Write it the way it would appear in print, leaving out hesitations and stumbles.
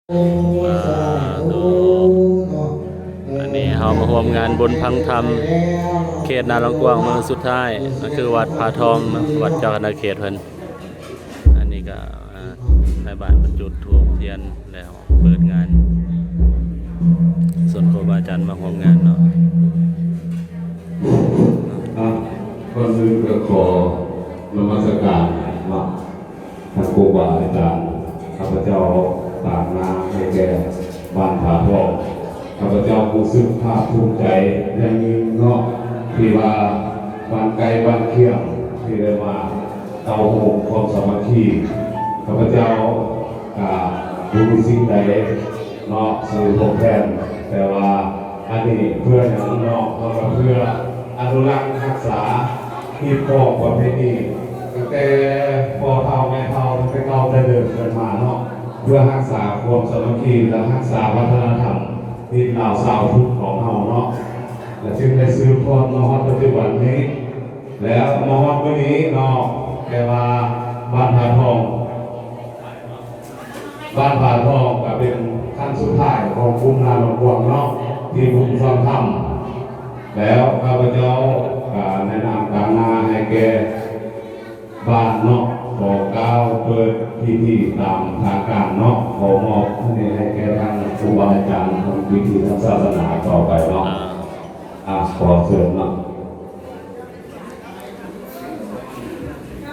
สาธุอันนี้เรามาร่วมงานบุญพังธรรมเขตนาหลวงกวางเมืองสุดท้ายนั่นคือวัดผาทองวัดเจ้าคณะเขตเพิ่นอันนี้ก็ในบ้านบรรจุธูปเทียนแล้วเปิดงานส่วนครูบาอาจารย์มาร่วมงานเนาะก่อนอื่นก็ขอนมัสการท่านครูบาอาจารย์ข้าพเจ้าตามน้ำให้แก่บ้านผาทองข้าพเจ้ารู้สึกภาคภูมิใจอย่างยิ่งเนาะที่ว่าบ้านไกลบ้านเคียงที่ได้มาเตาโฮมความสามัคคีข้าพเจ้ารู้สิ่งใดเนาะสื่อพบแทนแต่ว่าอันนี้เพื่ออย่างนอกเราเพื่ออนุรักษ์รักษาที่พ่อประเพณีตั้งแต่พ่อเฒ่าแม่เฒ่าตั้งแต่เก่าแต่เดิมเกิดมาเนาะเพื่อรักษาความสามัคคีและรักษาวัฒนธรรมที่เหล่าสาวพุทธของเราเนาะและจึงได้ซื้อพรมาฮอดปัจจุบันนี้แล้วมาฮอดวันนี้เนาะแต่ว่าบ้านผาทองก็เป็นขั้นสุดท้ายของกลุ่มนาหลวงกวางเนาะที่ผมฟังธรรมแล้วข้าพเจ้าแนะนำการงานให้แก่บ้านเนาะขอกล่าวเปิดพิธีตามทางการเนาะขอมอบให้แก่ทางครูบาอาจารย์ทำพิธีทางศาสนาต่อไปเนาะขอเชิญเนาะ